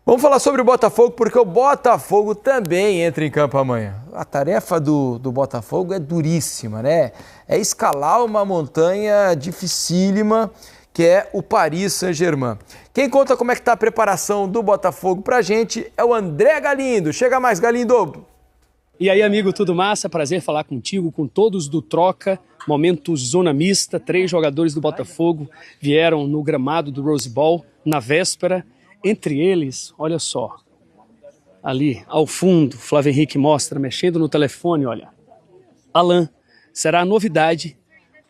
Vamos falar sobre o Botafogo, porque o Botafogo também entra em campo amanhã. A tarefa do Botafogo é duríssima, né? É escalar uma montanha dificílima, que é o Paris Saint-Germain. Quem conta como é que está a preparação do Botafogo pra gente é o André Galindo. Chega mais, Galindo! E aí, amigo, tudo massa? Prazer falar contigo, com todos do Troca. Momento zona mista, 3 jogadores do Botafogo vieram no gramado do Rose Bowl na véspera. Entre eles, olha só, ali ao fundo, Flávio Henrique mostra, mexendo no telefone, olha. Alan será a novidade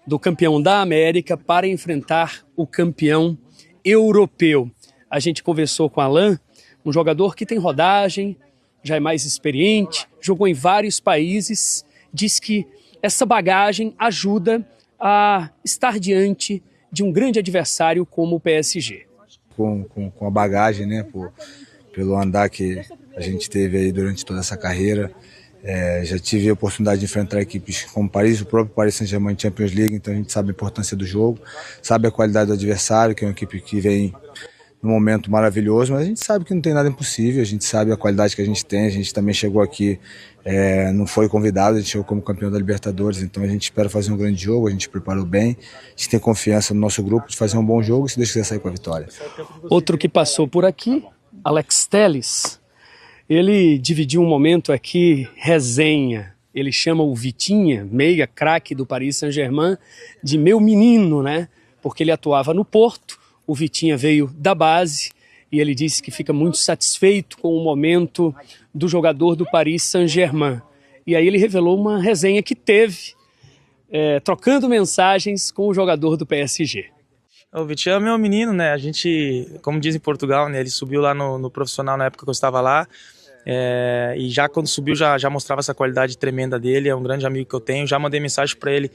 do campeão da América para enfrentar o campeão europeu. A gente conversou com Alan, um jogador que tem rodagem, já é mais experiente, jogou em vários países, diz que essa bagagem ajuda a estar diante de um grande adversário como o PSG. Com a bagagem, né, pelo andar que a gente teve aí durante toda essa carreira. Já tive a oportunidade de enfrentar equipes como Paris, o próprio Paris Saint-Germain Champions League, então a gente sabe a importância do jogo, sabe a qualidade do adversário, que é uma equipe que vem num momento maravilhoso, mas a gente sabe que não tem nada impossível, a gente sabe a qualidade que a gente tem, a gente também chegou aqui, não foi convidado, a gente chegou como campeão da Libertadores, então a gente espera fazer um grande jogo, a gente preparou bem, a gente tem confiança no nosso grupo de fazer um bom jogo e se Deus quiser sair com a vitória. Outro que passou por aqui, Alex Telles, ele dividiu um momento aqui, resenha, ele chama o Vitinha, meia craque do Paris Saint-Germain, de meu menino, né? Porque ele atuava no Porto, o Vitinha veio da base e ele disse que fica muito satisfeito com o momento do jogador do Paris Saint-Germain. E aí ele revelou uma resenha que teve, trocando mensagens com o jogador do PSG. O Vitinho é meu menino, né? A gente, como diz em Portugal, né? Ele subiu lá no profissional na época que eu estava lá. E já quando subiu já mostrava essa qualidade tremenda dele. É um grande amigo que eu tenho. Já mandei mensagem para ele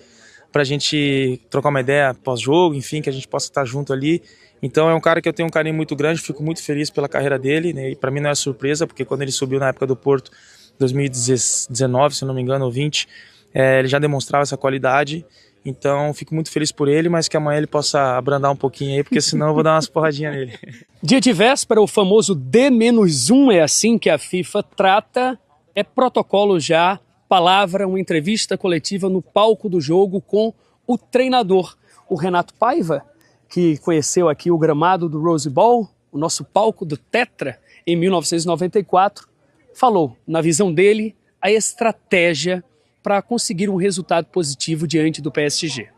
pra gente trocar uma ideia pós-jogo, enfim, que a gente possa estar junto ali. Então é um cara que eu tenho um carinho muito grande, fico muito feliz pela carreira dele, né? E para mim não é surpresa, porque quando ele subiu na época do Porto, 2019, se não me engano, ou 20, ele já demonstrava essa qualidade. Então fico muito feliz por ele, mas que amanhã ele possa abrandar um pouquinho aí, porque senão eu vou dar umas porradinhas nele. Dia de véspera, o famoso D-1, é assim que a FIFA trata, é protocolo já, palavra, uma entrevista coletiva no palco do jogo com o treinador, o Renato Paiva, que conheceu aqui o gramado do Rose Bowl, o nosso palco do Tetra, em 1994, falou, na visão dele, a estratégia para conseguir um resultado positivo diante do PSG.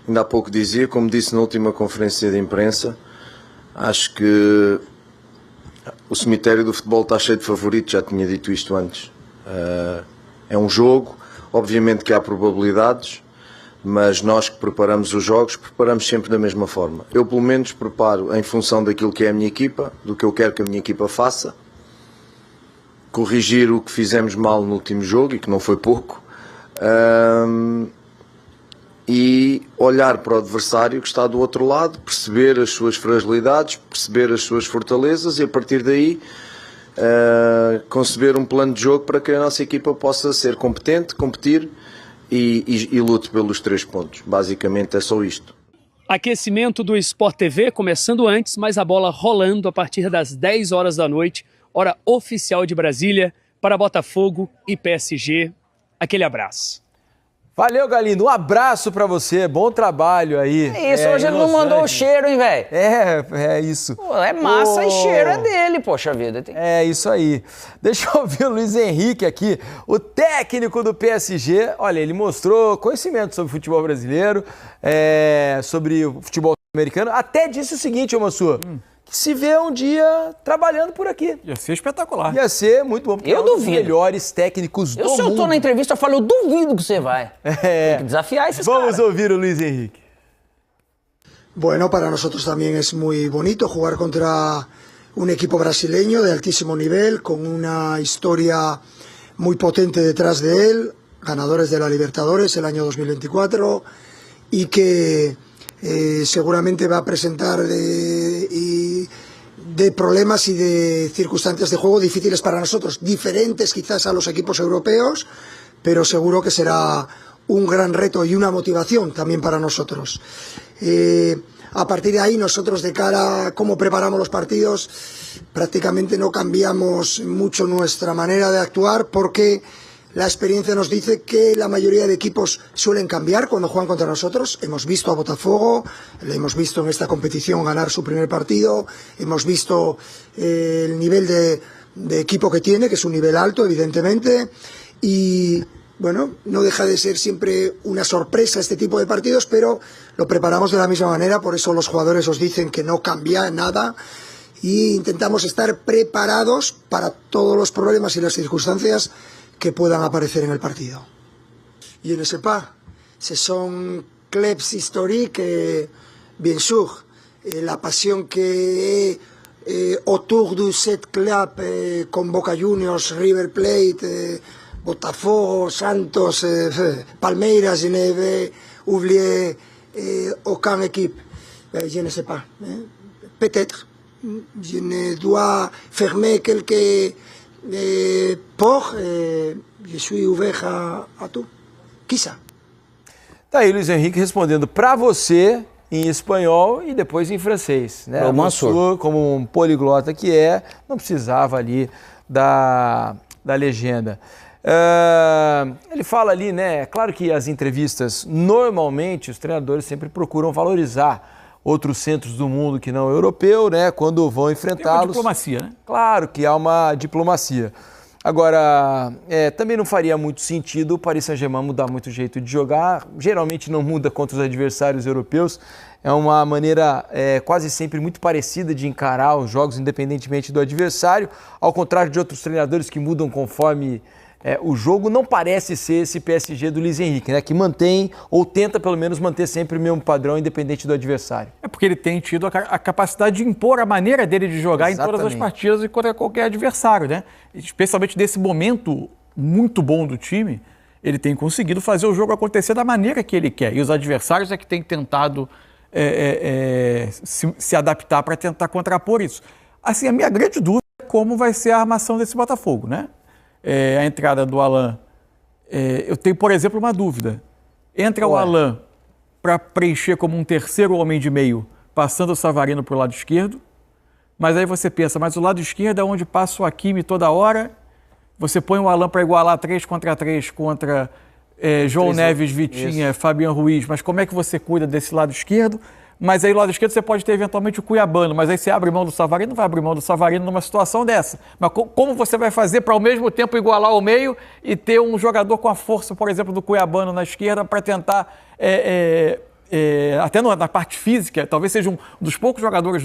Ainda há pouco dizia, como disse na última conferência de imprensa, acho que o cemitério do futebol está cheio de favoritos, já tinha dito isto antes. É um jogo, obviamente que há probabilidades, mas nós que preparamos os jogos, preparamos sempre da mesma forma. Eu pelo menos preparo em função daquilo que é a minha equipa, do que eu quero que a minha equipa faça, corrigir o que fizemos mal no último jogo, e que não foi pouco, e olhar para o adversário que está do outro lado, perceber as suas fragilidades, perceber as suas fortalezas e a partir daí conceber um plano de jogo para que a nossa equipa possa ser competente, competir e lute pelos 3 pontos. Basicamente é só isto. Aquecimento do Sport TV começando antes, mas a bola rolando a partir das 10 horas da noite, hora oficial de Brasília, para Botafogo e PSG. Aquele abraço. Valeu, Galindo. Um abraço pra você. Bom trabalho aí. Isso, hoje ele não mandou o cheiro, hein, velho? É isso. Pô, é massa e cheiro é dele, poxa vida. É isso aí. Deixa eu ouvir o Luiz Henrique aqui, o técnico do PSG. Olha, ele mostrou conhecimento sobre futebol brasileiro, sobre o futebol americano. Até disse o seguinte, ô Mansur, que se vê um dia trabalhando por aqui. Ia ser espetacular. Ia ser muito bom. Eu duvido. Um dos melhores técnicos do mundo. Se eu tô na entrevista, eu falo, eu duvido que você vai. Tem que desafiar esses caras. Vamos ouvir o Luis Henrique. Bueno, para nosotros también es muy bonito jugar contra un equipo brasileño de altísimo nivel, con una historia muy potente detrás de él, ganadores de la Libertadores el año 2024, y que seguramente va a presentar de problemas y de circunstancias de juego difíciles para nosotros, diferentes quizás a los equipos europeos, pero seguro que será un gran reto y una motivación también para nosotros. A partir de ahí nosotros de cara a cómo preparamos los partidos prácticamente no cambiamos mucho nuestra manera de actuar porque la experiencia nos dice que la mayoría de equipos suelen cambiar cuando juegan contra nosotros. Hemos visto a Botafogo, le hemos visto en esta competición ganar su primer partido, hemos visto el nivel de equipo que tiene, que es un nivel alto evidentemente, y bueno, no deja de ser siempre una sorpresa este tipo de partidos, pero lo preparamos de la misma manera, por eso los jugadores os dicen que no cambia nada y intentamos estar preparados para todos los problemas y las circunstancias que puedan aparecer en el partido. Je ne sais pas, ce sont clubs historiques, bien sûr, la pasión que autour de cet club, con Boca Juniors, River Plate, Botafogo, Santos, Palmeiras, je ne vais oublier aucune équipe. Je ne sais pas, peut-être, je ne dois fermer quelques portes, je suis ouvert à tout. Quizá. Tá aí Luiz Henrique respondendo para você em espanhol e depois em francês, né? O Mansur, como um poliglota que é, não precisava ali da legenda. Ele fala ali, né? Claro que as entrevistas, normalmente, os treinadores sempre procuram valorizar outros centros do mundo que não o europeu, né? Quando vão enfrentá-los. Tem uma diplomacia, né? Claro que há uma diplomacia. Agora, também não faria muito sentido o Paris Saint-Germain mudar muito o jeito de jogar. Geralmente não muda contra os adversários europeus. É uma maneira quase sempre muito parecida de encarar os jogos, independentemente do adversário. Ao contrário de outros treinadores que mudam conforme o jogo, não parece ser esse PSG do Luiz Henrique, né? Que mantém, ou tenta pelo menos manter sempre o mesmo padrão, independente do adversário. É porque ele tem tido a capacidade de impor a maneira dele de jogar Exatamente. em todas as partidas e contra qualquer adversário, né? Especialmente nesse momento muito bom do time, ele tem conseguido fazer o jogo acontecer da maneira que ele quer. E os adversários é que têm tentado se adaptar para tentar contrapor isso. Assim, a minha grande dúvida é como vai ser a armação desse Botafogo, né? A entrada do Alan. Eu tenho, por exemplo, uma dúvida. Entra o Alan para preencher como um terceiro homem de meio, passando o Savarino para o lado esquerdo, mas aí você pensa, mas o lado esquerdo é onde passa o Hakimi toda hora, você põe o Alan para igualar 3 contra 3 contra João Neves, Vitinha, Fabian Ruiz, mas como é que você cuida desse lado esquerdo? Mas aí, do lado esquerdo, você pode ter eventualmente o Cuiabano, mas aí você abre mão do Savarino, não vai abrir mão do Savarino numa situação dessa. Mas como você vai fazer para, ao mesmo tempo, igualar o meio e ter um jogador com a força, por exemplo, do Cuiabano na esquerda para tentar, até na parte física, talvez seja um dos poucos jogadores,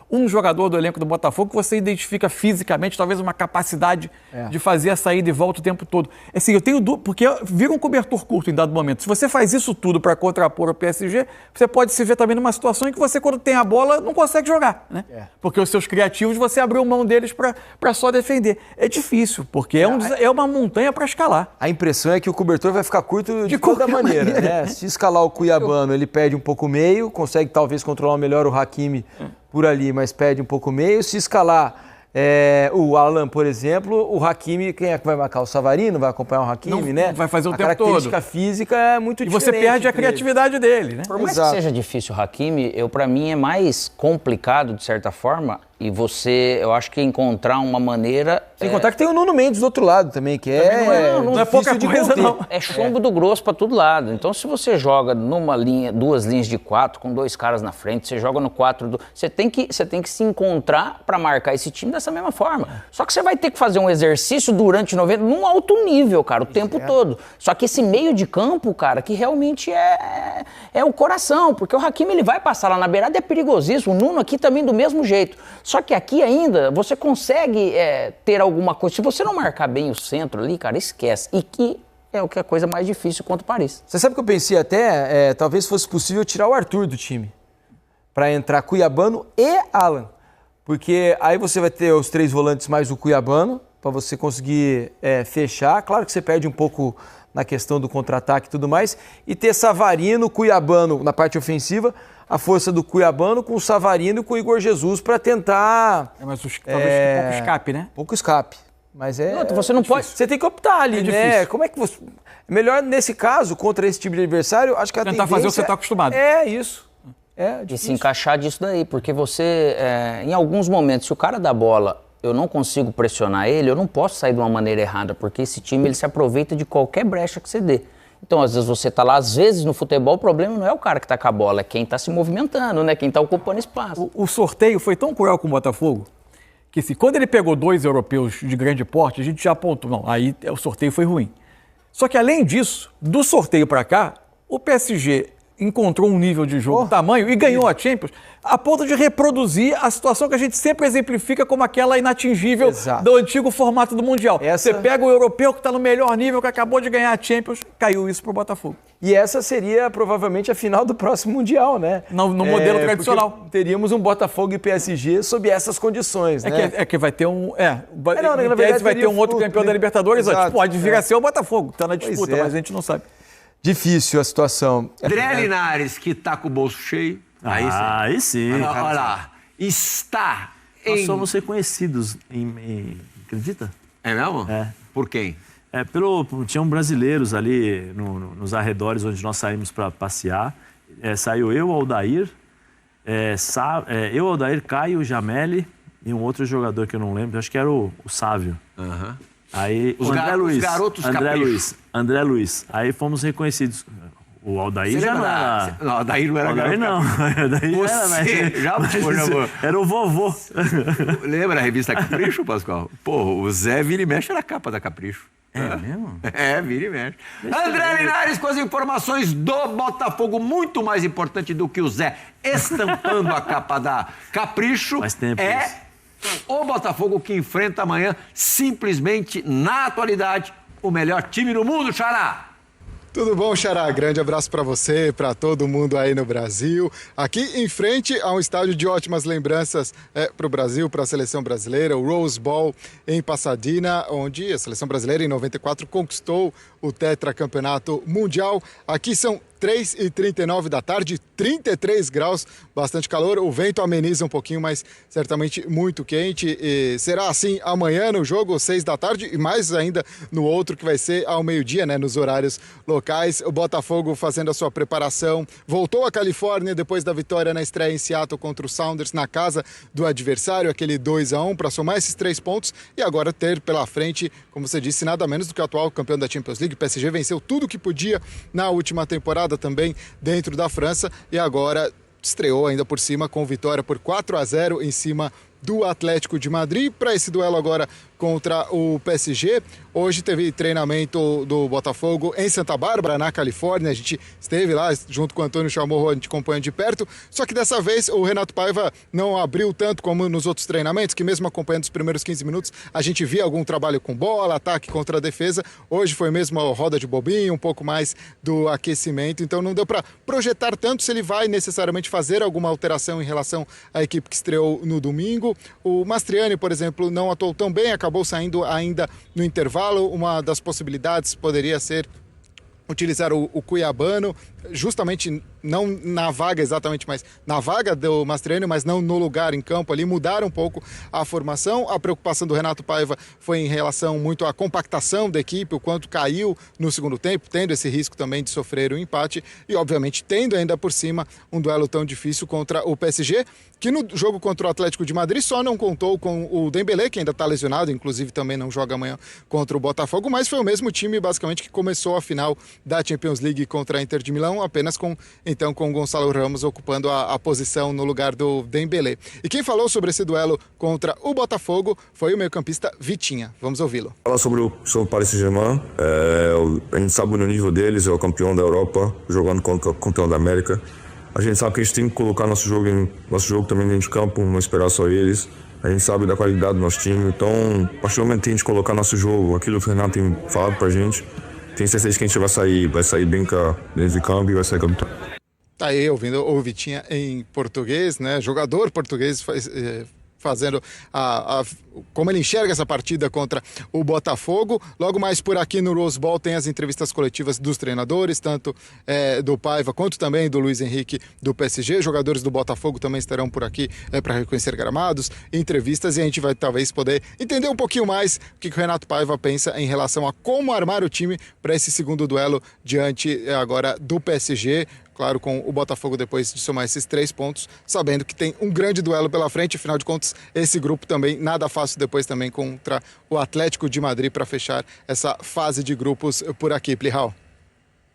um jogador do elenco do Botafogo que você identifica fisicamente, talvez uma capacidade de fazer a saída e volta o tempo todo. Assim, eu tenho dúvida, porque vira um cobertor curto em dado momento. Se você faz isso tudo para contrapor o PSG, você pode se ver também numa situação em que você, quando tem a bola, não consegue jogar, né? Porque os seus criativos, você abriu mão deles para só defender. É difícil, porque é uma montanha para escalar. A impressão é que o cobertor vai ficar curto de toda maneira, né? Se escalar o Cuiabano, ele perde um pouco o meio, consegue talvez controlar melhor o Hakimi por ali, mas perde um pouco o meio. Se escalar o Alan, por exemplo, o Hakimi, quem é que vai marcar? O Savarino vai acompanhar o Hakimi, né? Vai fazer o tempo todo. A característica física é muito diferente. E você perde a criatividade dele, né? Por mais que seja difícil o Hakimi, para mim é mais complicado, de certa forma, e eu acho que encontrar uma maneira... Sem contar que tem o Nuno Mendes do outro lado também, que não é pouca coisa, não. É chumbo do grosso para todo lado. Então, se você joga numa linha, 2 linhas de 4, com 2 caras na frente, você joga no 4... Você tem que se encontrar para marcar esse time dessa mesma forma. Só que você vai ter que fazer um exercício durante 90, num alto nível, cara, o tempo todo. Só que esse meio de campo, cara, que realmente é o coração, porque o Hakimi, ele vai passar lá na beirada, é perigosíssimo. O Nuno aqui também do mesmo jeito. Só que aqui ainda você consegue ter alguma coisa. Se você não marcar bem o centro ali, cara, esquece. E que é o que é a coisa mais difícil contra o Paris. Você sabe que eu pensei até, talvez fosse possível tirar o Arthur do time, para entrar Cuiabano e Alan. Porque aí você vai ter os 3 volantes mais o Cuiabano, para você conseguir fechar. Claro que você perde um pouco na questão do contra-ataque e tudo mais. E ter Savarino, Cuiabano na parte ofensiva, a força do Cuiabano com o Savarino e com o Igor Jesus para tentar... mas talvez pouco escape, né? Pouco escape. Mas você não pode... Você tem que optar ali, né? Como é que você... Melhor nesse caso, contra esse tipo de adversário, acho que a tentar fazer o que você está acostumado. É isso. de se encaixar disso daí, porque você, em alguns momentos, se o cara dá bola, eu não consigo pressionar ele, eu não posso sair de uma maneira errada, porque esse time ele se aproveita de qualquer brecha que você dê. Então, às vezes você tá lá, às vezes no futebol o problema não é o cara que tá com a bola, é quem tá se movimentando, né? Quem tá ocupando espaço. O sorteio foi tão cruel com o Botafogo, que quando ele pegou 2 europeus de grande porte, a gente já apontou, não, aí o sorteio foi ruim. Só que além disso, do sorteio para cá, o PSG encontrou um nível de jogo, tamanho, e ganhou a Champions, a ponto de reproduzir a situação que a gente sempre exemplifica como aquela inatingível do antigo formato do Mundial. Você pega o europeu que está no melhor nível, que acabou de ganhar a Champions, caiu isso para o Botafogo. E essa seria provavelmente a final do próximo Mundial, né? No modelo tradicional. Teríamos um Botafogo e PSG sob essas condições, né? É que vai ter um... na verdade, vai ter um outro campeão da Libertadores, pode vir a ser o Botafogo, está na disputa, mas a gente não sabe. Difícil a situação. André Linares, que tá com o bolso cheio. Aí sim. Olha lá. Está Nós somos reconhecidos acredita? É mesmo? É. Por quem? Tinham brasileiros ali nos arredores onde nós saímos para passear. Saiu eu, Aldair, Caio, Jameli e um outro jogador que eu não lembro, acho que era o Sávio. Aí, os garotos André Luiz. Aí fomos reconhecidos. O Aldair já não era... Não, Aldair não era Aldair não. Era o vovô. Lembra a revista Capricho, Pascoal? Pô, o Zé vira e mexe era a capa da Capricho. É mesmo? Vira e mexe. André Linares com as informações do Botafogo, muito mais importante do que o Zé estampando a capa da Capricho. Faz tempo isso. O Botafogo que enfrenta amanhã, simplesmente, na atualidade, o melhor time do mundo, Xará! Tudo bom, Xará? Grande abraço para você, para todo mundo aí no Brasil. Aqui em frente a um estádio de ótimas lembranças para o Brasil, para a seleção brasileira, o Rose Bowl em Pasadena, onde a seleção brasileira em 94 conquistou o tetracampeonato mundial. Aqui são 3h39 da tarde, 33 graus, bastante calor. O vento ameniza um pouquinho, mas certamente muito quente. E será assim amanhã no jogo, 6 da tarde, e mais ainda no outro que vai ser ao meio-dia, né, nos horários locais. O Botafogo fazendo a sua preparação. Voltou à Califórnia depois da vitória na estreia em Seattle contra o Sounders na casa do adversário, aquele 2-1, para somar esses 3 pontos e agora ter pela frente, como você disse, nada menos do que o atual campeão da Champions League. O PSG venceu tudo o que podia na última temporada também dentro da França e agora estreou ainda por cima com vitória por 4-0 em cima do Atlético de Madrid. Para esse duelo agora contra o PSG, hoje teve treinamento do Botafogo em Santa Bárbara, na Califórnia. A gente esteve lá junto com o Antônio Chamorro, a gente acompanha de perto, só que dessa vez o Renato Paiva não abriu tanto como nos outros treinamentos, que mesmo acompanhando os primeiros 15 minutos, a gente via algum trabalho com bola, ataque contra a defesa. Hoje foi mesmo a roda de bobinho, um pouco mais do aquecimento, então não deu para projetar tanto se ele vai necessariamente fazer alguma alteração em relação à equipe que estreou no domingo. O Mastriani, por exemplo, não atuou tão bem, acabou saindo ainda no intervalo. Uma das possibilidades poderia ser utilizar o Cuiabano, justamente não na vaga exatamente, mas na vaga do Mastriani, mas não no lugar em campo ali, mudaram um pouco a formação. A preocupação do Renato Paiva foi em relação muito à compactação da equipe, o quanto caiu no segundo tempo, tendo esse risco também de sofrer um empate e, obviamente, tendo ainda por cima um duelo tão difícil contra o PSG, que no jogo contra o Atlético de Madrid só não contou com o Dembélé, que ainda está lesionado, inclusive também não joga amanhã contra o Botafogo, mas foi o mesmo time, basicamente, que começou a final da Champions League contra a Inter de Milão, apenas com o Gonçalo Ramos ocupando a posição no lugar do Dembélé. E quem falou sobre esse duelo contra o Botafogo foi o meio-campista Vitinha. Vamos ouvi-lo. Falar sobre o Paris Saint-Germain, a gente sabe no nível deles, é o campeão da Europa, jogando contra o campeão da América. A gente sabe que a gente tem que colocar nosso jogo também dentro de campo, não esperar só eles. A gente sabe da qualidade do nosso time, então, a partir do momento que a gente colocar nosso jogo, aquilo que o Renato tem falado pra gente, tenho certeza que a gente vai sair bem dentro de campo e vai sair campeão. Tá aí ouvindo o Vitinha em português, né? Jogador português fazendo como ele enxerga essa partida contra o Botafogo. Logo mais por aqui no Rose Bowl tem as entrevistas coletivas dos treinadores, tanto do Paiva quanto também do Luiz Henrique do PSG. Jogadores do Botafogo também estarão por aqui para reconhecer gramados, entrevistas, e a gente vai talvez poder entender um pouquinho mais o que o Renato Paiva pensa em relação a como armar o time para esse segundo duelo diante agora do PSG, claro, com o Botafogo depois de somar esses 3 pontos, sabendo que tem um grande duelo pela frente. Afinal de contas, esse grupo também nada fácil depois também contra o Atlético de Madrid para fechar essa fase de grupos por aqui, Plihal.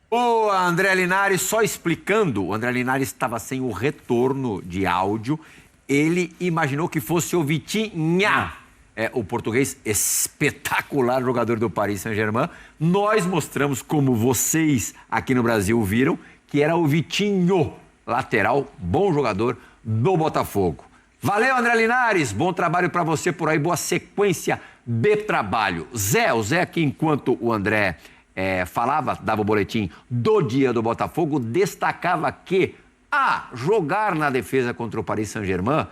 Boa, André Linares, só explicando, o André Linares estava sem o retorno de áudio, ele imaginou que fosse o Vitinha, o português espetacular jogador do Paris Saint-Germain. Nós mostramos, como vocês aqui no Brasil viram, que era o Vitinho, lateral, bom jogador do Botafogo. Valeu, André Linares, bom trabalho para você por aí, boa sequência de trabalho. O Zé aqui, enquanto o André falava, dava o boletim do dia do Botafogo, destacava que jogar na defesa contra o Paris Saint-Germain,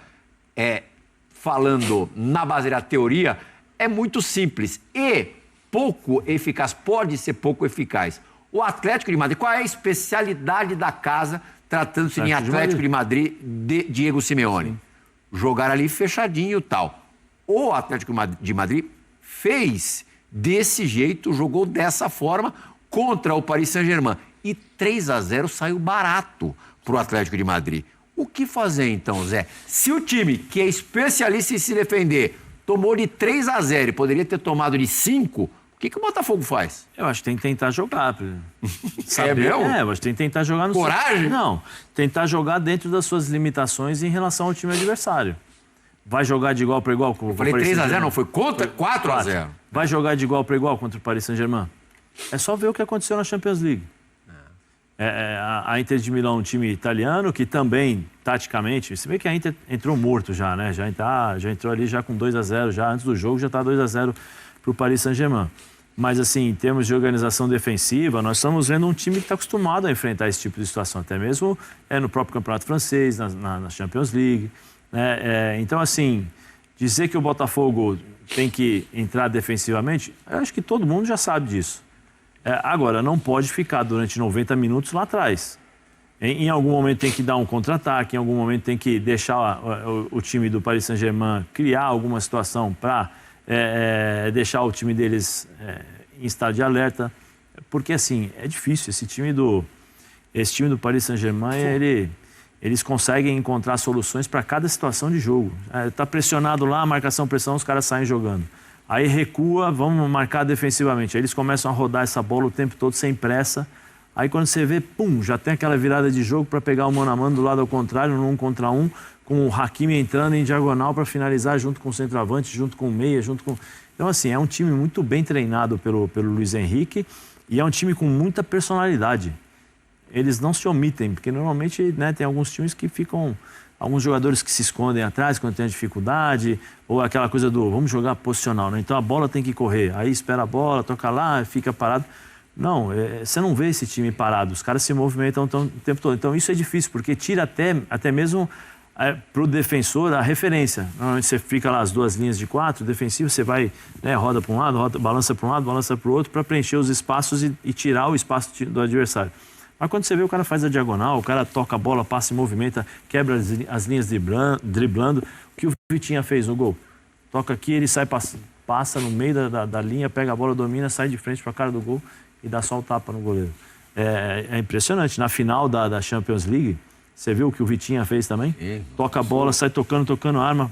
falando na base da teoria, é muito simples e pouco eficaz, pode ser pouco eficaz. O Atlético de Madrid, qual é a especialidade da casa, tratando-se de Atlético de Madrid, de Diego Simeone? Sim. Jogar ali fechadinho e tal. O Atlético de Madrid fez desse jeito, jogou dessa forma contra o Paris Saint-Germain. E 3-0 saiu barato para o Atlético de Madrid. O que fazer então, Zé? Se o time, que é especialista em se defender, tomou de 3-0 e poderia ter tomado de 5, o que o Botafogo faz? Eu acho que tem que tentar jogar. Sabe? Eu acho que tem que tentar jogar no... Coragem? Não, tentar jogar dentro das suas limitações em relação ao time adversário. Vai jogar de igual para igual? Eu falei 3-0, não, foi contra 4-0. Vai jogar de igual para igual contra o Paris Saint-Germain? É só ver o que aconteceu na Champions League. A Inter de Milão, um time italiano, que também, taticamente, se bem que a Inter entrou morto já, né? Já entrou ali já com 2-0, já antes do jogo já está 2-0 para o Paris Saint-Germain. Mas, assim, em termos de organização defensiva, nós estamos vendo um time que está acostumado a enfrentar esse tipo de situação, até mesmo no próprio Campeonato Francês, na Champions League. Então, assim, dizer que o Botafogo tem que entrar defensivamente, eu acho que todo mundo já sabe disso. Agora, não pode ficar durante 90 minutos lá atrás. Em algum momento tem que dar um contra-ataque, em algum momento tem que deixar o time do Paris Saint-Germain criar alguma situação para deixar o time deles em estado de alerta. Porque, assim, é difícil. Esse time do Paris Saint-Germain, eles conseguem encontrar soluções para cada situação de jogo. Está pressionado lá, marcação, pressão, os caras saem jogando. Aí recua, vamos marcar defensivamente. Aí eles começam a rodar essa bola o tempo todo sem pressa. Aí quando você vê, já tem aquela virada de jogo para pegar o mano a mano do lado ao contrário, no 1 contra 1, com o Hakimi entrando em diagonal para finalizar junto com o centroavante, junto com o meia, Então, assim, é um time muito bem treinado pelo Luiz Henrique e é um time com muita personalidade. Eles não se omitem, porque normalmente tem alguns times que ficam... Alguns jogadores que se escondem atrás quando tem a dificuldade, ou aquela coisa do vamos jogar posicional, né? Então a bola tem que correr, aí espera a bola, toca lá, fica parado. Não, você não vê esse time parado, os caras se movimentam o tempo todo. Então isso é difícil, porque tira até mesmo para o defensor a referência. Normalmente você fica lá as duas linhas de 4, defensivo, você vai, roda para um lado, balança para um lado, balança para o outro, para preencher os espaços e tirar o espaço do adversário. Mas quando você vê, o cara faz a diagonal, o cara toca a bola, passa e movimenta, quebra as linhas driblando. O que o Vitinha fez no gol? Toca aqui, ele sai, passa no meio da linha, pega a bola, domina, sai de frente para a cara do gol e dá só o tapa no goleiro. É impressionante. Na final da Champions League, você viu o que o Vitinha fez também? Toca a bola, sai tocando arma.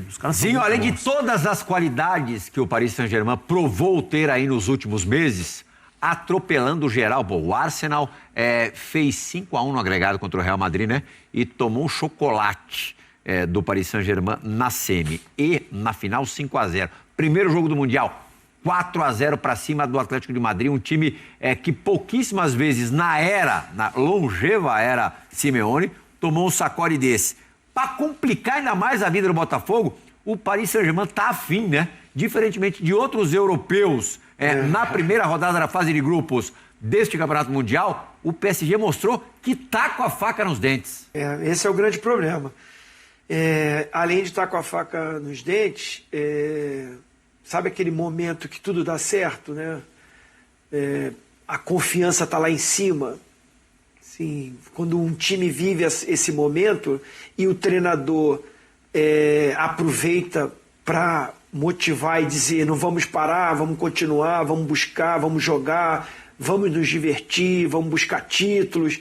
Os caras Sim, além de todas as qualidades que o Paris Saint-Germain provou ter aí nos últimos meses, atropelando geral. O Arsenal fez 5-1 no agregado contra o Real Madrid, né? E tomou um chocolate do Paris Saint-Germain na semi. E na final, 5-0. Primeiro jogo do Mundial, 4-0 para cima do Atlético de Madrid. Um time que pouquíssimas vezes na longeva era Simeone, tomou um sacode desse. Para complicar ainda mais a vida do Botafogo, o Paris Saint-Germain está afim, né? Diferentemente de outros europeus, na primeira rodada da fase de grupos deste Campeonato Mundial, o PSG mostrou que está com a faca nos dentes. Esse é o grande problema. Além de estar com a faca nos dentes, sabe aquele momento que tudo dá certo, né? A confiança está lá em cima. Assim, quando um time vive esse momento e o treinador aproveita para motivar e dizer não vamos parar, vamos continuar, vamos buscar, vamos jogar, vamos nos divertir, vamos buscar títulos.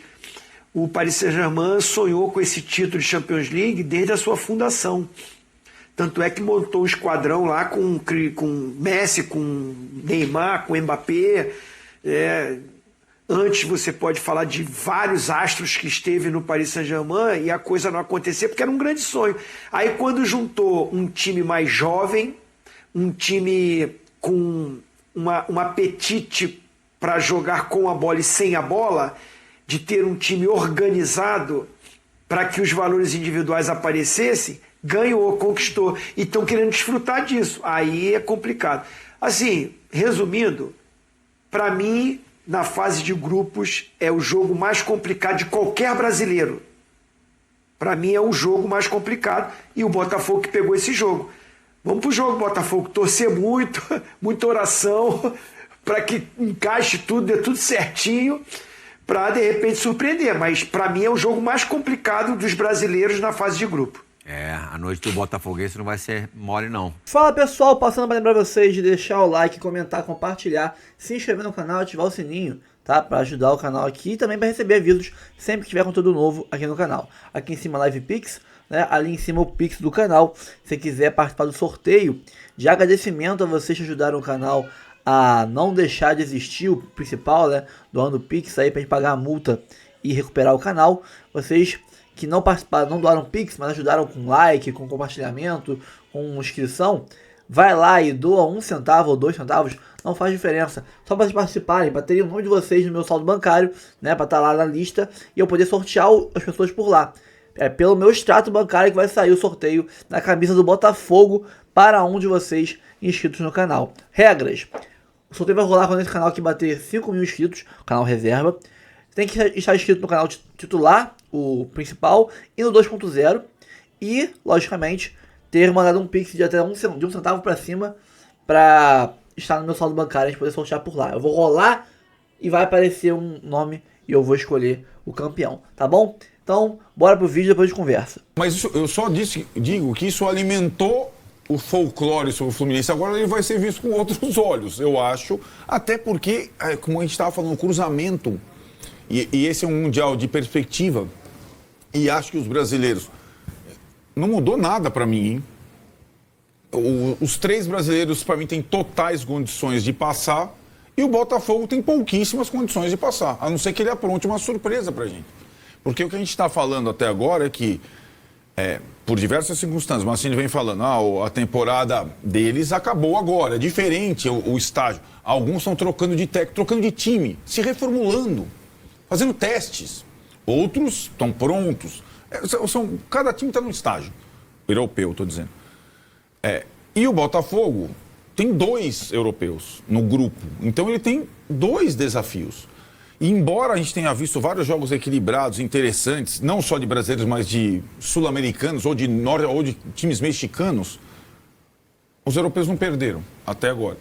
O Paris Saint-Germain sonhou com esse título de Champions League desde a sua fundação. Tanto é que montou um esquadrão lá com Messi, com Neymar, com Mbappé. Antes você pode falar de vários astros que esteve no Paris Saint-Germain e a coisa não acontecia porque era um grande sonho. Aí quando juntou um time mais jovem, um time com um apetite para jogar com a bola e sem a bola, de ter um time organizado para que os valores individuais aparecessem, ganhou, conquistou. E estão querendo desfrutar disso. Aí é complicado. Assim, resumindo, para mim, na fase de grupos, é o jogo mais complicado de qualquer brasileiro. Para mim, é o jogo mais complicado. E o Botafogo que pegou esse jogo. Vamos pro jogo, Botafogo. Torcer muito, muita oração, para que encaixe tudo, dê tudo certinho, para de repente surpreender. Mas para mim é o jogo mais complicado dos brasileiros na fase de grupo. A noite do Botafoguense não vai ser mole, não. Fala pessoal, passando para lembrar vocês de deixar o like, comentar, compartilhar, se inscrever no canal e ativar o sininho, tá? Para ajudar o canal aqui e também para receber avisos sempre que tiver conteúdo novo aqui no canal. Aqui em cima Live Pix, né? Ali em cima o Pix do canal. Se você quiser participar do sorteio, de agradecimento a vocês que ajudaram o canal a não deixar de existir, o principal, né? Doando Pix aí para gente pagar a multa e recuperar o canal. Vocês que não participaram, não doaram Pix, mas ajudaram com like, com compartilhamento, com inscrição, vai lá e doa 1 centavo ou 2 centavos, não faz diferença. Só para vocês participarem, para terem o nome de vocês no meu saldo bancário, né, para estar lá na lista e eu poder sortear as pessoas por lá. É pelo meu extrato bancário que vai sair o sorteio na camisa do Botafogo para um de vocês inscritos no canal. Regras: o sorteio vai rolar quando esse canal aqui bater 5 mil inscritos, o canal reserva. Tem que estar inscrito no canal titular, o principal, e no 2.0. E, logicamente, ter mandado um Pix de até de 1 centavo para cima para estar no meu saldo bancário e a gente poder sortear por lá. Eu vou rolar e vai aparecer um nome e eu vou escolher o campeão, tá bom? Então, bora pro vídeo e depois a gente conversa. Mas isso, eu só digo que isso alimentou o folclore sobre o Fluminense. Agora ele vai ser visto com outros olhos, eu acho. Até porque, como a gente estava falando, o cruzamento... E esse é um mundial de perspectiva. E acho que os brasileiros... Não mudou nada para mim, hein? Os 3 brasileiros, para mim, têm totais condições de passar. E o Botafogo tem pouquíssimas condições de passar. A não ser que ele apronte uma surpresa para a gente. Porque o que a gente está falando até agora é que, por diversas circunstâncias, o Mancini vem falando, a temporada deles acabou agora. É diferente o estágio. Alguns estão trocando de técnico, trocando de time, se reformulando, fazendo testes. Outros estão prontos. Cada time está num estágio europeu, estou dizendo. E o Botafogo tem 2 europeus no grupo. Então ele tem 2 desafios. E embora a gente tenha visto vários jogos equilibrados, interessantes, não só de brasileiros, mas de sul-americanos ou de times mexicanos, os europeus não perderam até agora.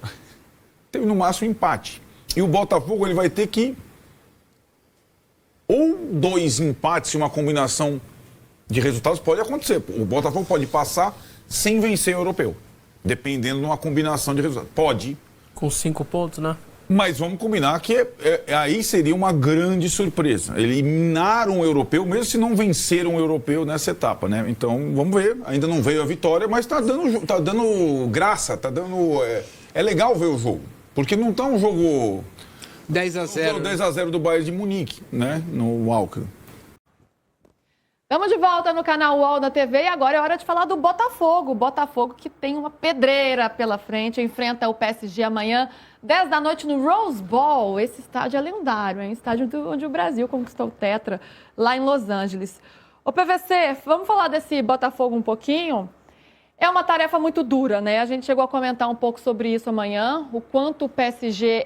Teve no máximo empate. E o Botafogo ele vai ter que ou 2 empates e uma combinação de resultados pode acontecer. O Botafogo pode passar sem vencer o europeu, dependendo de uma combinação de resultados. Pode. Com 5 pontos, né? Mas vamos combinar que aí seria uma grande surpresa. Eliminar um europeu, mesmo se não vencer um europeu nessa etapa, né? Então, vamos ver. Ainda não veio a vitória, mas tá dando graça, tá dando... É legal ver o jogo, porque não tá um jogo... 10-0. 10-0 do Bayern de Munique, né? No Alckmin. Estamos de volta no canal UOL da TV e agora é hora de falar do Botafogo. O Botafogo que tem uma pedreira pela frente, enfrenta o PSG amanhã, 10 da noite no Rose Bowl. Esse estádio é lendário, é um estádio onde o Brasil conquistou o Tetra, lá em Los Angeles. Ô PVC, vamos falar desse Botafogo um pouquinho? É uma tarefa muito dura, né? A gente chegou a comentar um pouco sobre isso amanhã, o quanto o PSG...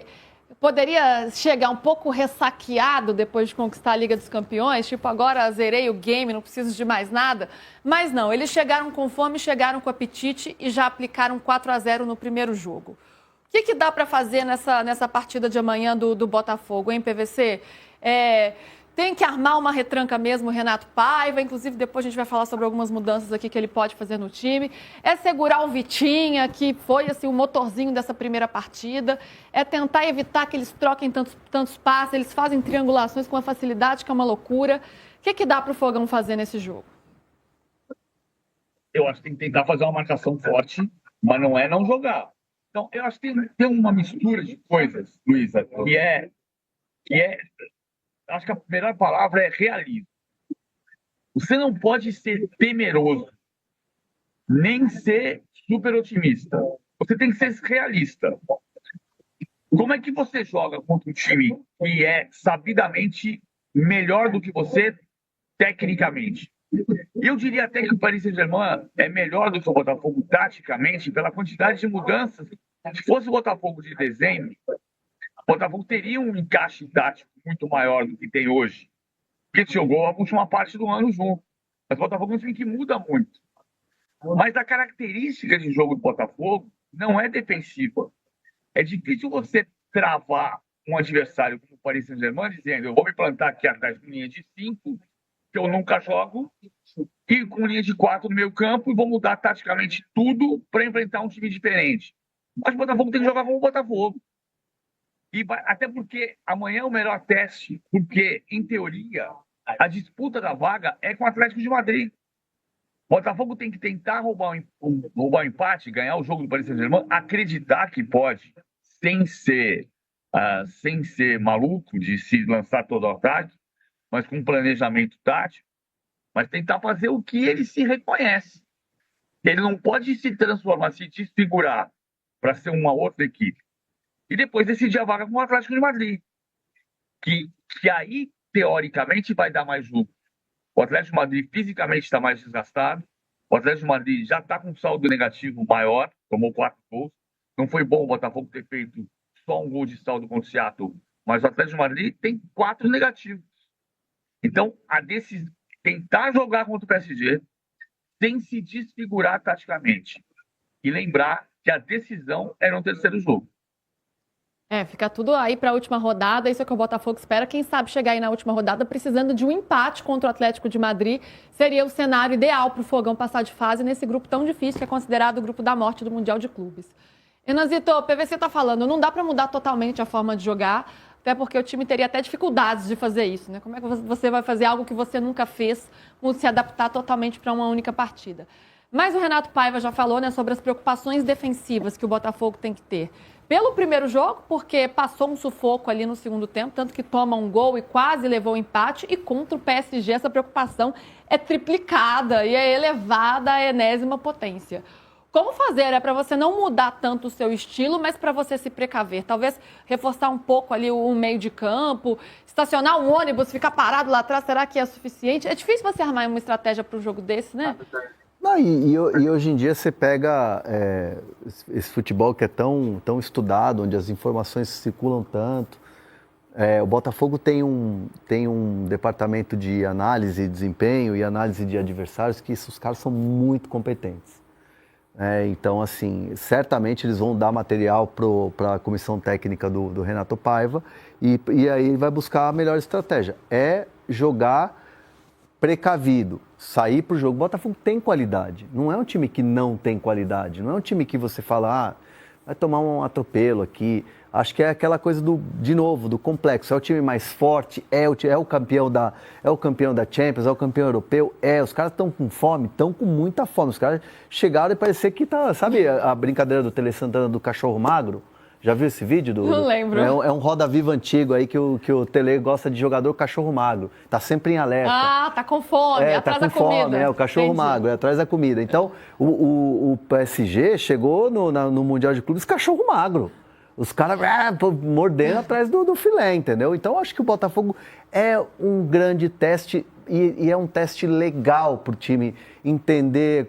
poderia chegar um pouco ressaqueado depois de conquistar a Liga dos Campeões, tipo, agora zerei o game, não preciso de mais nada. Mas não, eles chegaram com fome, chegaram com apetite e já aplicaram 4-0 no primeiro jogo. O que dá para fazer nessa partida de amanhã do Botafogo, hein, PVC? Tem que armar uma retranca mesmo, o Renato Paiva. Inclusive, depois a gente vai falar sobre algumas mudanças aqui que ele pode fazer no time. É segurar o Vitinha, que foi assim, o motorzinho dessa primeira partida. É tentar evitar que eles troquem tantos passes. Eles fazem triangulações com uma facilidade que é uma loucura. O que dá para o Fogão fazer nesse jogo? Eu acho que tem que tentar fazer uma marcação forte, mas não é não jogar. Então, eu acho que tem uma mistura de coisas, Luísa, que é acho que a melhor palavra é realismo. Você não pode ser temeroso, nem ser super otimista. Você tem que ser realista. Como é que você joga contra um time que é sabidamente melhor do que você tecnicamente? Eu diria até que o Paris Saint-Germain é melhor do que o Botafogo taticamente pela quantidade de mudanças. Se fosse o Botafogo de dezembro, o Botafogo teria um encaixe tático muito maior do que tem hoje, porque jogou a última parte do ano junto. Mas o Botafogo é um time que muda muito. Mas a característica de jogo do Botafogo não é defensiva. É difícil você travar um adversário como o Paris Saint-Germain dizendo: eu vou me plantar aqui atrás de linha de 5, que eu nunca jogo, e com linha de 4 no meio campo, e vou mudar taticamente tudo para enfrentar um time diferente. Mas o Botafogo tem que jogar como o Botafogo. Até porque amanhã é o melhor teste, porque, em teoria, a disputa da vaga é com o Atlético de Madrid. O Botafogo tem que tentar roubar o empate, ganhar o jogo do Paris Saint-Germain, acreditar que pode, sem ser maluco de se lançar todo o ataque, mas com um planejamento tático, mas tentar fazer o que ele se reconhece. Ele não pode se transformar, se desfigurar para ser uma outra equipe. E depois decidir a vaga com o Atlético de Madrid, que aí, teoricamente, vai dar mais lucro. O Atlético de Madrid fisicamente está mais desgastado, o Atlético de Madrid já está com um saldo negativo maior, tomou 4 gols. Não foi bom o Botafogo ter feito só um gol de saldo contra o Seattle, mas o Atlético de Madrid tem 4 negativos. Então, tentar jogar contra o PSG sem se desfigurar taticamente. E lembrar que a decisão é no terceiro jogo. Fica tudo aí para a última rodada, isso é o que o Botafogo espera. Quem sabe chegar aí na última rodada precisando de um empate contra o Atlético de Madrid seria o cenário ideal para o Fogão passar de fase nesse grupo tão difícil que é considerado o grupo da morte do Mundial de Clubes. Renanzito, o PVC está falando, não dá para mudar totalmente a forma de jogar, até porque o time teria até dificuldades de fazer isso, né? Como é que você vai fazer algo que você nunca fez, se adaptar totalmente para uma única partida? Mas o Renato Paiva já falou, né, sobre as preocupações defensivas que o Botafogo tem que ter. Pelo primeiro jogo, porque passou um sufoco ali no segundo tempo, tanto que toma um gol e quase levou o empate, e contra o PSG essa preocupação é triplicada e é elevada à enésima potência. Como fazer? É para você não mudar tanto o seu estilo, mas para você se precaver. Talvez reforçar um pouco ali o meio de campo, estacionar um ônibus, ficar parado lá atrás, será que é suficiente? É difícil você armar uma estratégia para um jogo desse, né? Não, e hoje em dia você pega esse futebol que é tão estudado, onde as informações circulam tanto. O Botafogo tem um departamento de análise de desempenho e análise de adversários que os caras são muito competentes. Então, assim, certamente eles vão dar material para a comissão técnica do Renato Paiva e aí vai buscar a melhor estratégia. É jogar precavido, sair para o jogo. O Botafogo tem qualidade, não é um time que não tem qualidade, não é um time que você fala, vai tomar um atropelo aqui. Acho que é aquela coisa de novo, do complexo. É o time mais forte, é o campeão da Champions, é o campeão europeu. Os caras estão com fome, estão com muita fome. Os caras chegaram e parecia que tá, sabe a brincadeira do Tele Santana do cachorro magro? Já viu esse vídeo? Não lembro. É um roda-viva antigo aí que o Tele gosta de jogador cachorro magro. Tá sempre em alerta. Tá com fome, atrás da comida. Fome, o cachorro magro, atrás da comida. Então, o PSG chegou no Mundial de Clubes cachorro magro. Os caras mordendo atrás do filé, entendeu? Então, acho que o Botafogo é um grande teste e é um teste legal para o time entender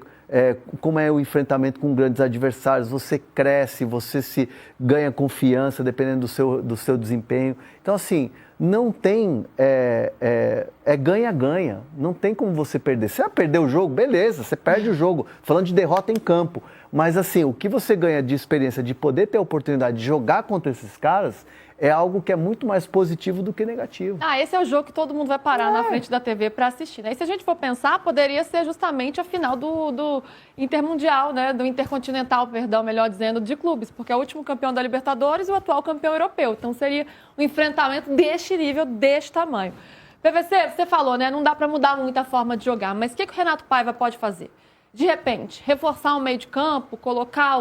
como é o enfrentamento com grandes adversários. Você cresce, você se ganha confiança dependendo do seu desempenho. Então, assim, não tem... ganha-ganha. Não tem como você perder. Se você perder o jogo, beleza, você perde o jogo. Falando de derrota em campo. Mas, assim, o que você ganha de experiência, de poder ter a oportunidade de jogar contra esses caras, é algo que é muito mais positivo do que negativo. Esse é o jogo que todo mundo vai parar na frente da TV para assistir, né? E se a gente for pensar, poderia ser justamente a final do Intermundial, né? Do Intercontinental, perdão, melhor dizendo, de clubes, porque é o último campeão da Libertadores e o atual campeão europeu. Então seria um enfrentamento deste nível, deste tamanho. PVC, você falou, né? Não dá para mudar muito a forma de jogar, mas o que o Renato Paiva pode fazer? De repente, reforçar o meio de campo, colocar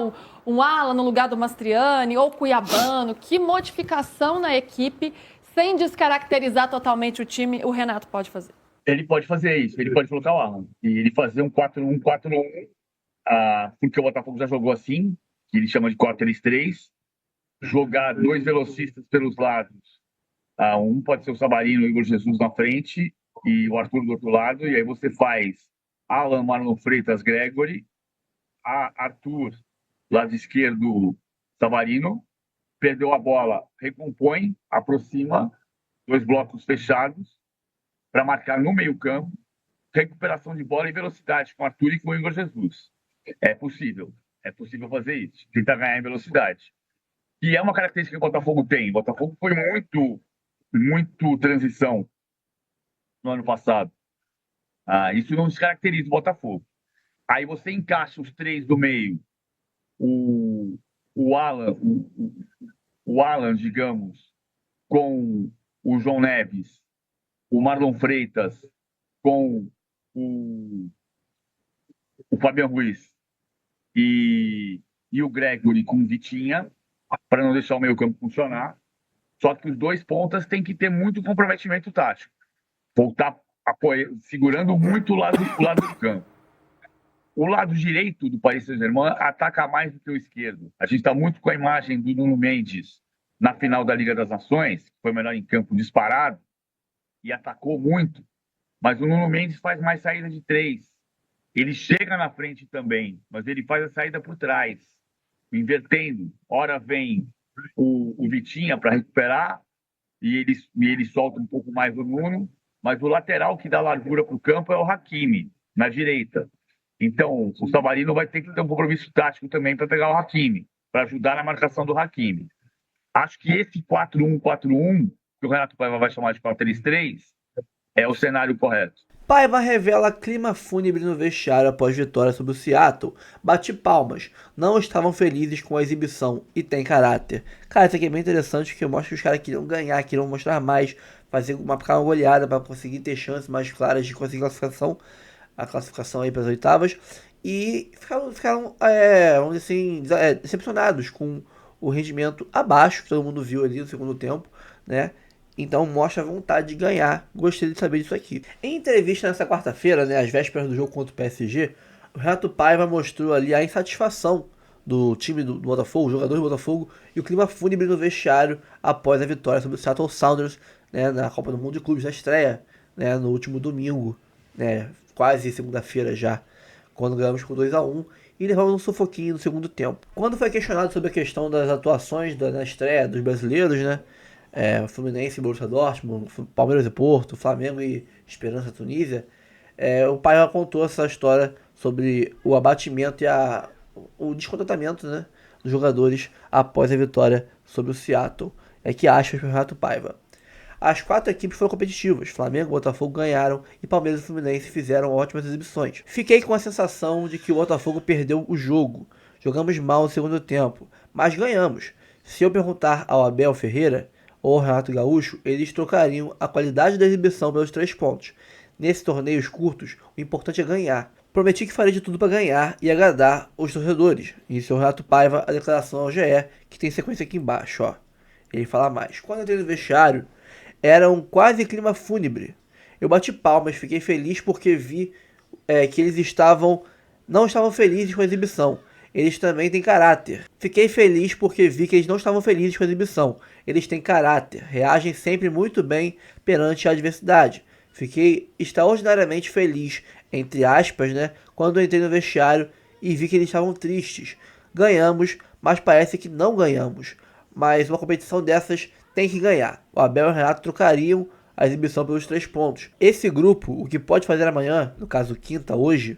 um ala no lugar do Mastriani ou Cuiabano, que modificação na equipe, sem descaracterizar totalmente o time, o Renato pode fazer? Ele pode fazer isso, ele pode colocar o Alan e ele fazer um 4-1-4-1, porque o Botafogo já jogou assim, que ele chama de 4-3-3, jogar 2 velocistas pelos lados, um pode ser o Savarino, o Igor Jesus na frente e o Arthur do outro lado, e aí você faz Alan, Marlon Freitas, Gregory, Arthur, lado esquerdo, Savarino, perdeu a bola, recompõe, aproxima, 2 blocos fechados, para marcar no meio campo, recuperação de bola e velocidade com Arthur e com o Igor Jesus. É possível fazer isso, tentar ganhar em velocidade. E é uma característica que o Botafogo tem. O Botafogo foi muito transição no ano passado. Isso não descaracteriza o Botafogo. Aí você encaixa os 3 do meio, o Alan, digamos, com o João Neves, o Marlon Freitas com o Fabian Ruiz e o Gregory com o Vitinha, para não deixar o meio campo funcionar. Só que os 2 pontas têm que ter muito comprometimento tático. Voltar segurando muito o lado do campo. O lado direito do Paris Saint-Germain ataca mais do que o esquerdo. A gente está muito com a imagem do Nuno Mendes na final da Liga das Nações, que foi o melhor em campo disparado, e atacou muito. Mas o Nuno Mendes faz mais saída de 3. Ele chega na frente também, mas ele faz a saída por trás, invertendo. Ora vem o Vitinha para recuperar, e ele solta um pouco mais o Nuno, mas o lateral que dá largura para o campo é o Hakimi, na direita. Então, o Savarino vai ter que ter um compromisso tático também para pegar o Hakimi, para ajudar na marcação do Hakimi. Acho que esse 4-1-4-1, que o Renato Paiva vai chamar de 4-3-3, é o cenário correto. Paiva revela clima fúnebre no vestiário após vitória sobre o Seattle. Bate palmas. Não estavam felizes com a exibição e tem caráter. Cara, isso aqui é bem interessante, porque mostra que os caras queriam ganhar, queriam mostrar mais, fazer uma goleada para conseguir ter chances mais claras de conseguir a classificação aí para as oitavas. E ficaram vamos dizer assim, decepcionados com o rendimento abaixo, que todo mundo viu ali no segundo tempo, né? Então mostra a vontade de ganhar. Gostei de saber disso aqui. Em entrevista nessa quarta-feira, né, às vésperas do jogo contra o PSG, o Renato Paiva mostrou ali a insatisfação do time do Botafogo, os jogadores do Botafogo, e o clima fúnebre no vestiário após a vitória sobre o Seattle Sounders, né, na Copa do Mundo de Clubes, na estreia, né, no último domingo, né, quase segunda-feira já, quando ganhamos por 2-1 e levamos um sufoquinho no segundo tempo. Quando foi questionado sobre a questão das atuações na estreia dos brasileiros, né, Fluminense e Borussia Dortmund, Palmeiras e Porto, Flamengo e Esperança Tunísia, o Paiva contou essa história sobre o abatimento e o descontentamento, né, dos jogadores após a vitória sobre o Seattle. Que aspas para o Renato Paiva. As 4 equipes foram competitivas. Flamengo e Botafogo ganharam e Palmeiras e Fluminense fizeram ótimas exibições. Fiquei com a sensação de que o Botafogo perdeu o jogo. Jogamos mal no segundo tempo, mas ganhamos. Se eu perguntar ao Abel Ferreira ou ao Renato Gaúcho, eles trocariam a qualidade da exibição pelos 3 pontos. Nesses torneios curtos, o importante é ganhar. Prometi que faria de tudo para ganhar e agradar os torcedores. Isso é o Renato Paiva, a declaração ao GE, que tem sequência aqui embaixo, ó. Ele fala mais. Quando eu entrei no vestiário, era um quase clima fúnebre. Eu bati palmas, fiquei feliz porque vi que eles não estavam felizes com a exibição. Eles também têm caráter. Fiquei feliz porque vi que eles não estavam felizes com a exibição. Eles têm caráter, reagem sempre muito bem perante a adversidade. Fiquei extraordinariamente feliz, entre aspas, né, quando entrei no vestiário e vi que eles estavam tristes. Ganhamos, mas parece que não ganhamos. Mas uma competição dessas tem que ganhar. O Abel e o Renato trocariam a exibição pelos 3 pontos. Esse grupo, o que pode fazer amanhã, no caso quinta, hoje,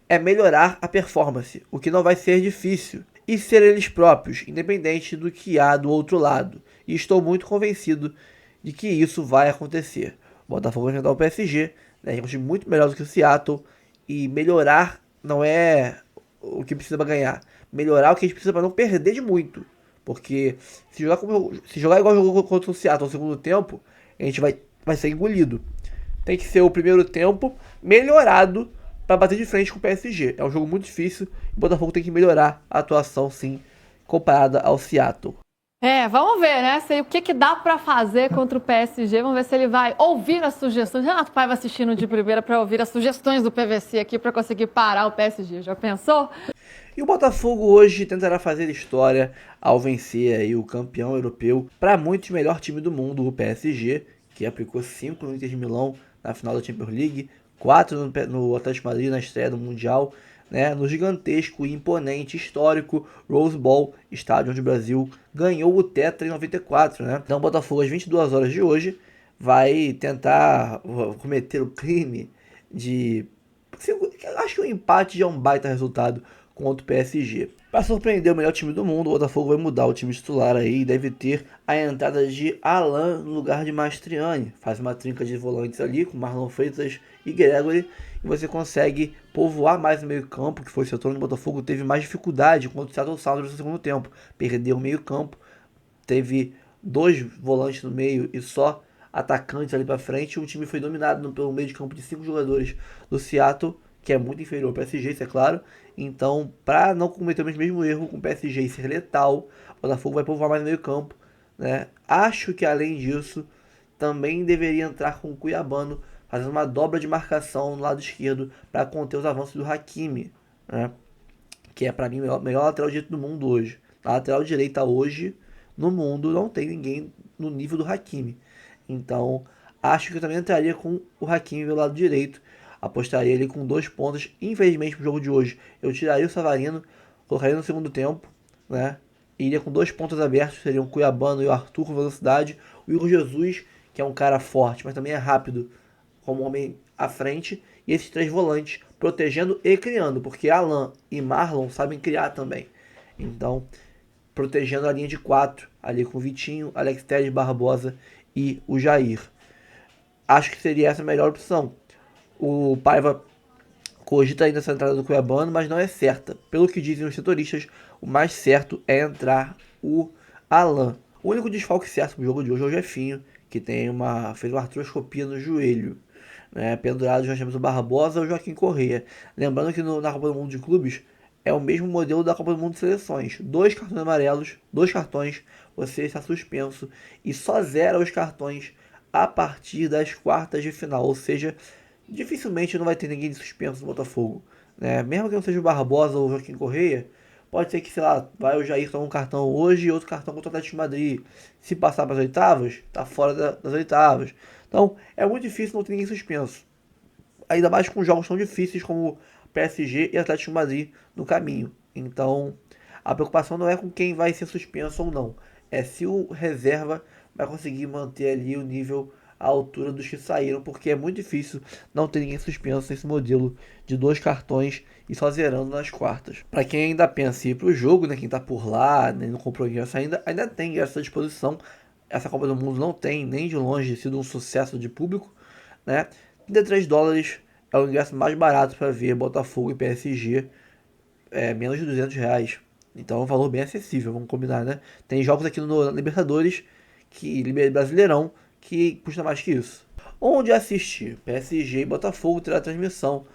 é melhorar a performance, o que não vai ser difícil. e ser eles próprios, independente do que há do outro lado. E estou muito convencido de que isso vai acontecer. O Botafogo vai enfrentar o PSG, né, é um time muito melhor do que o Seattle, e melhorar não é o que precisa para ganhar. Melhorar o que a gente precisa para não perder de muito. Porque se jogar igual jogou contra o Seattle no segundo tempo, a gente vai ser engolido. Tem que ser o primeiro tempo melhorado para bater de frente com o PSG. É um jogo muito difícil e o Botafogo tem que melhorar a atuação, sim, comparada ao Seattle. Vamos ver, né? O que dá para fazer contra o PSG. Vamos ver se ele vai ouvir as sugestões. Renato Paiva assistindo de primeira para ouvir as sugestões do PVC aqui para conseguir parar o PSG. Já pensou? E o Botafogo hoje tentará fazer história ao vencer aí o campeão europeu, para muitos melhor time do mundo, o PSG, que aplicou 5 no Inter de Milão na final da Champions League, 4 no Atlético Madrid na estreia do Mundial, né, no gigantesco e imponente, histórico Rose Bowl, estádio onde o Brasil ganhou o Tetra em 94. Né? Então o Botafogo, às 22 horas de hoje, vai tentar cometer o crime de... Acho que o empate já é um baita resultado contra o PSG. Para surpreender o melhor time do mundo, o Botafogo vai mudar o time titular aí e deve ter a entrada de Alan no lugar de Mastriani. Faz uma trinca de volantes ali com Marlon Freitas e Gregory e você consegue povoar mais o meio campo, que foi o setor onde o Botafogo teve mais dificuldade contra o Seattle Sounders no segundo tempo. Perdeu o meio campo, teve 2 volantes no meio e só atacantes ali para frente. O time foi dominado pelo meio de campo de 5 jogadores do Seattle, que é muito inferior ao PSG, isso é claro. Então, para não cometer o mesmo erro com o PSG e ser letal, o Botafogo vai povoar mais no meio campo, né? Acho que, além disso, também deveria entrar com o Cuiabano, fazendo uma dobra de marcação no lado esquerdo para conter os avanços do Hakimi, né? Que é, para mim, o melhor lateral direito do mundo hoje. A lateral direita hoje, no mundo, não tem ninguém no nível do Hakimi. Então, acho que eu também entraria com o Hakimi pelo lado direito. Apostaria ele com 2 pontos. Infelizmente, pro jogo de hoje, eu tiraria o Savarino, colocaria no segundo tempo, né? Iria com 2 pontos abertos, seriam o Cuiabano e o Arthur com velocidade. O Igor Jesus, que é um cara forte, mas também é rápido, como homem à frente. E esses 3 volantes, protegendo e criando, porque Alan e Marlon sabem criar também. Então, protegendo a linha de 4, ali com o Vitinho, Alex Telles, Barbosa e o Jair. Acho que seria essa a melhor opção. O Paiva cogita ainda essa entrada do Cuiabano, mas não é certa. Pelo que dizem os setoristas, o mais certo é entrar o Alan. O único desfalque certo no jogo de hoje é o Jefinho, que fez uma artroscopia no joelho. Né? Pendurado já temos o Barbosa ou o Joaquim Corrêa. Lembrando que na Copa do Mundo de Clubes é o mesmo modelo da Copa do Mundo de Seleções. 2 cartões amarelos, 2 cartões, você está suspenso. E só zera os cartões a partir das quartas de final, ou seja, dificilmente não vai ter ninguém de suspenso no Botafogo, né? Mesmo que não seja o Barbosa ou o Joaquim Corrêa, pode ser que, sei lá, vai o Jair tomar um cartão hoje e outro cartão contra o Atlético de Madrid. Se passar para as oitavas, tá fora das oitavas. Então, é muito difícil não ter ninguém suspenso. Ainda mais com jogos tão difíceis como PSG e Atlético de Madrid no caminho. Então, a preocupação não é com quem vai ser suspenso ou não. É se o reserva vai conseguir manter ali o nível à altura dos que saíram, porque é muito difícil não ter ninguém suspenso nesse modelo de 2 cartões e só zerando nas quartas. Para quem ainda pensa em ir pro jogo, né, quem tá por lá, né, não comprou ingresso ainda tem ingresso à disposição. Essa Copa do Mundo não tem nem de longe sido um sucesso de público, né? $33 é o ingresso mais barato para ver Botafogo e PSG, menos de R$200. Então é um valor bem acessível, vamos combinar, né? Tem jogos aqui no Libertadores, Brasileirão, que custa mais que isso. Onde assistir? PSG e Botafogo terá transmissão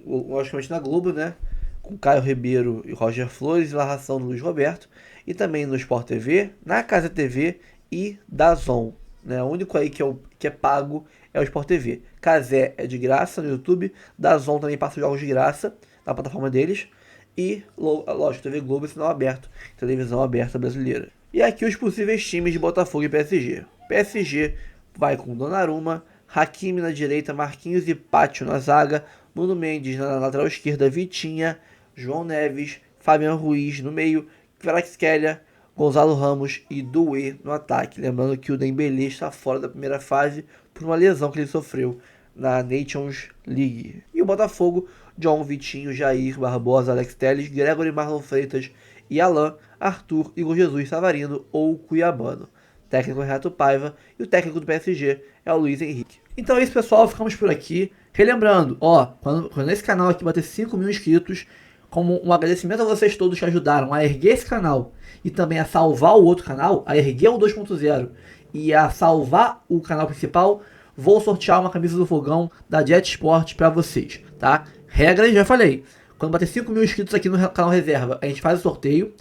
logicamente na Globo, né? Com Caio Ribeiro e Roger Flores e narração do Luiz Roberto. E também no Sport TV, na Casa TV e DAZN, né? O único aí que é pago é o Sport TV. Cazé é de graça no YouTube. DAZN também passa jogos de graça na plataforma deles. E, lógico, TV Globo e sinal aberto, televisão aberta brasileira. E aqui os possíveis times de Botafogo e PSG. PSG vai com Donnarumma, Hakimi na direita, Marquinhos e Pátio na zaga, Nuno Mendes na lateral esquerda, Vitinha, João Neves, Fabian Ruiz no meio, Kvaratskhelia, Gonzalo Ramos e Doué no ataque. Lembrando que o Dembélé está fora da primeira fase por uma lesão que ele sofreu na Nations League. E o Botafogo John, Vitinho, Jair, Barbosa, Alex Telles, Gregory, Marlon Freitas e Alain, Arthur, Igor Jesus, Savarino ou Cuiabano. Técnico Renato Paiva e o técnico do PSG é o Luiz Henrique. Então é isso, pessoal, ficamos por aqui. Relembrando, quando esse canal aqui bater 5 mil inscritos, como um agradecimento a vocês todos que ajudaram a erguer esse canal e também a salvar o outro canal, a erguer o 2.0 e a salvar o canal principal, vou sortear uma camisa do Fogão da Jet Sport para vocês, tá? Regras, já falei. Quando bater 5 mil inscritos aqui no canal Reserva, a gente faz o sorteio.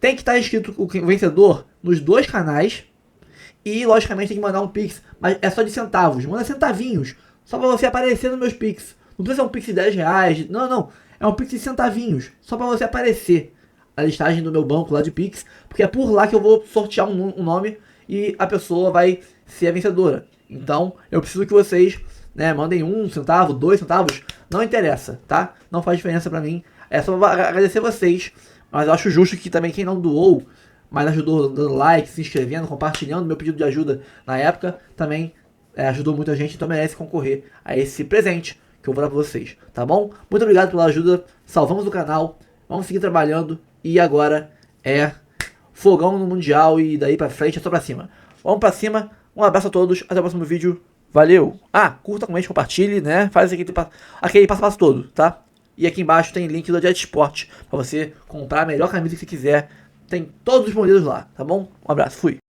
Tem que estar inscrito o vencedor nos 2 canais. E, logicamente, tem que mandar um Pix. Mas é só de centavos. Manda centavinhos. Só para você aparecer nos meus Pix. Não precisa ser um Pix de 10 reais. Não. É um Pix de centavinhos. Só para você aparecer a listagem do meu banco lá de Pix. Porque é por lá que eu vou sortear um nome. E a pessoa vai ser a vencedora. Então, eu preciso que vocês, né, mandem 1 centavo, 2 centavos. Não interessa, tá? Não faz diferença para mim. É só agradecer vocês. Mas eu acho justo que também quem não doou, mas ajudou dando like, se inscrevendo, compartilhando meu pedido de ajuda na época, também ajudou muita gente, então merece concorrer a esse presente que eu vou dar pra vocês, tá bom? Muito obrigado pela ajuda, salvamos o canal, vamos seguir trabalhando e agora é fogão no Mundial e daí pra frente é só pra cima. Vamos pra cima, um abraço a todos, até o próximo vídeo, valeu! Curta, comente, compartilhe, né? Faz aquele passo a passo todo, tá? E aqui embaixo tem link do Jet Sport pra você comprar a melhor camisa que você quiser. Tem todos os modelos lá, tá bom? Um abraço, fui!